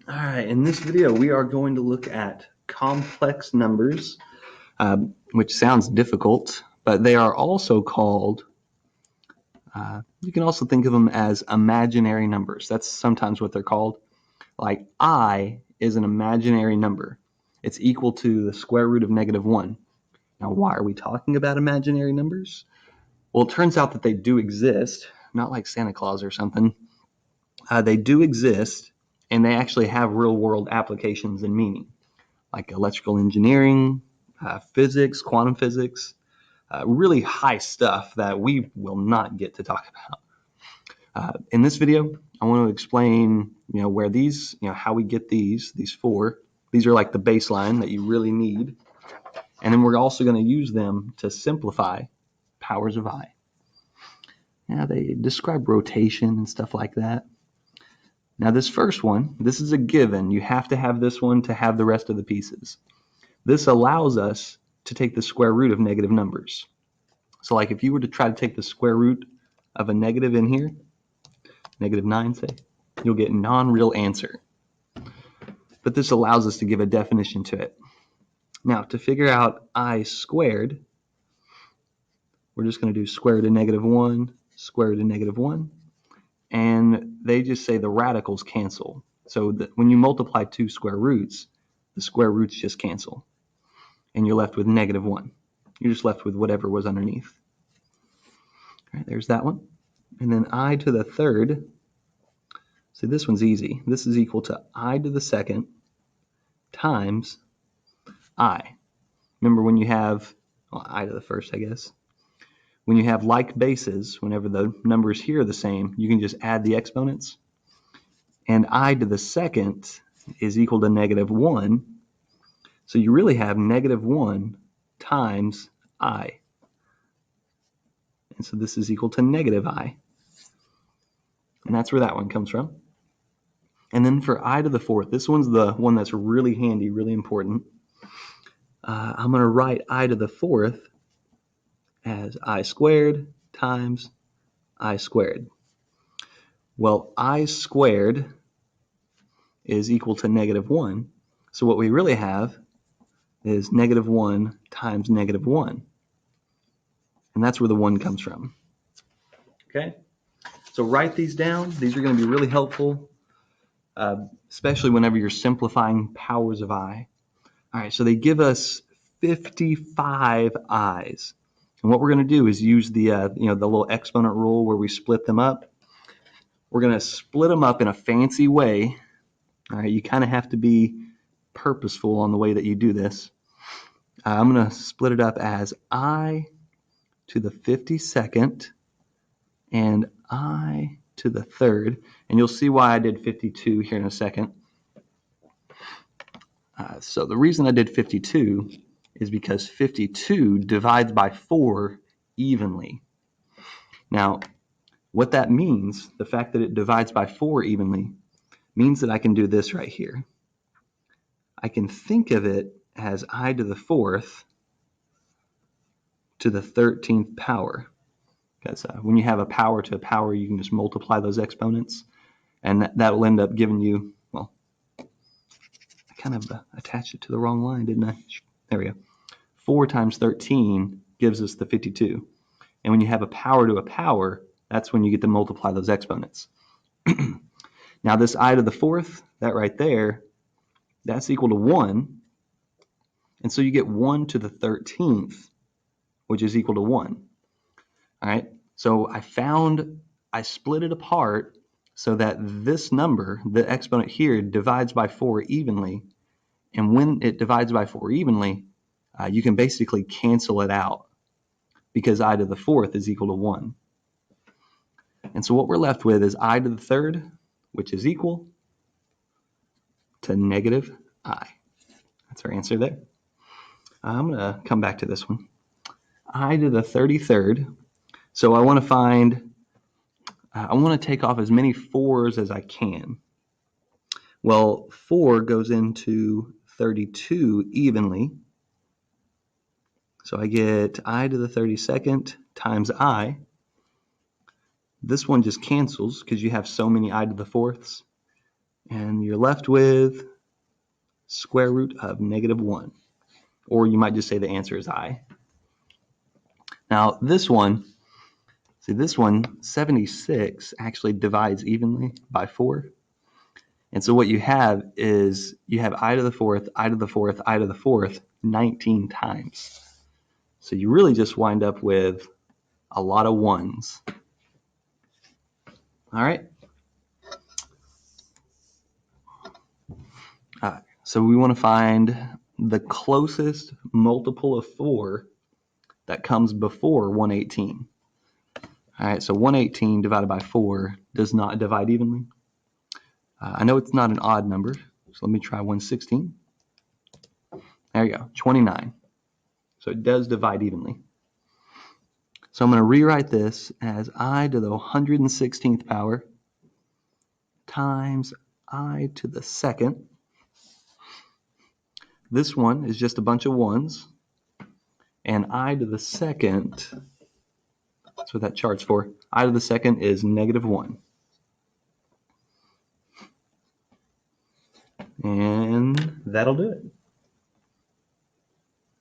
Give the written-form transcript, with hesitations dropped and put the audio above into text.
All right, in this video, we are going to look at complex numbers, which sounds difficult, but they are also called, you can also think of them as imaginary numbers. That's sometimes what they're called. Like I is an imaginary number. It's equal to the square root of -1. Now, why are we talking about imaginary numbers? Well, it turns out that they do exist, not like Santa Claus or something. They do exist, and they actually have real-world applications and meaning, like electrical engineering, physics, quantum physics, really high stuff that we will not get to talk about. In this video, I want to explain, where these, how we get these four. These are like the baseline that you really need. And then we're also going to use them to simplify powers of I. Now, they describe rotation and stuff like that. Now, this first one, this is a given. You have to have this one to have the rest of the pieces. This allows us to take the square root of negative numbers. So like if you were to try to take the square root of a negative in here, -9 say, you'll get non-real answer. But this allows us to give a definition to it. Now to figure out I squared, we're just going to do square root of -1, square root of -1, and they just say the radicals cancel. So when you multiply two square roots, the square roots just cancel, and you're left with -1. You're just left with whatever was underneath. All right, there's that one. And then I to the third, so this one's easy. This is equal to I to the second times I. Remember when you have, I to the first, I guess. When you have like bases, whenever the numbers here are the same, you can just add the exponents. And I to the second is equal to -1. So you really have -1 times I. And so this is equal to -I. And that's where that one comes from. And then for I to the fourth, this one's the one that's really handy, really important. I'm going to write I to the fourth as I squared times I squared. Well, I squared is equal to -1. So what we really have is -1 times -1. And that's where the 1 comes from. Okay? So write these down. These are going to be really helpful, especially whenever you're simplifying powers of I. All right, so they give us 55 i's. And what we're going to do is use the little exponent rule where we split them up. We're going to split them up in a fancy way. All right, you kind of have to be purposeful on the way that you do this. I'm going to split it up as I to the 52nd and I to the third. And you'll see why I did 52 here in a second. So the reason I did 52 is because 52 divides by 4 evenly. Now, what that means, the fact that it divides by 4 evenly, means that I can do this right here. I can think of it as I to the fourth to the 13th power. Because when you have a power to a power, you can just multiply those exponents, and that will end up giving you, well, I kind of attached it to the wrong line, didn't I? There we go. 4 times 13 gives us the 52. And when you have a power to a power, that's when you get to multiply those exponents. Now this I to the fourth, that right there, that's equal to 1. And so you get 1 to the 13th, which is equal to 1. All right, so I split it apart so that this number, the exponent here, divides by 4 evenly. And when it divides by 4 evenly, you can basically cancel it out because I to the fourth is equal to 1. And so what we're left with is I to the third, which is equal to -I. That's our answer there. I'm going to come back to this one. I to the 33rd. So I want to take off as many 4s as I can. Well, 4 goes into 32 evenly. So I get I to the 32nd times I. This one just cancels because you have so many I to the fourths. And you're left with square root of -1. Or you might just say the answer is I. Now this one, see this one, 76 actually divides evenly by 4. And so what you have is you have I to the fourth, I to the fourth, I to the fourth 19 times. So you really just wind up with a lot of ones. All right. So we want to find the closest multiple of 4 that comes before 118. All right, so 118 divided by 4 does not divide evenly. I know it's not an odd number, so let me try 116. There you go, 29. So it does divide evenly. So I'm going to rewrite this as I to the 116th power times I to the second. This one is just a bunch of ones. And I to the second, that's what that chart's for. I to the second is -1. And that'll do it.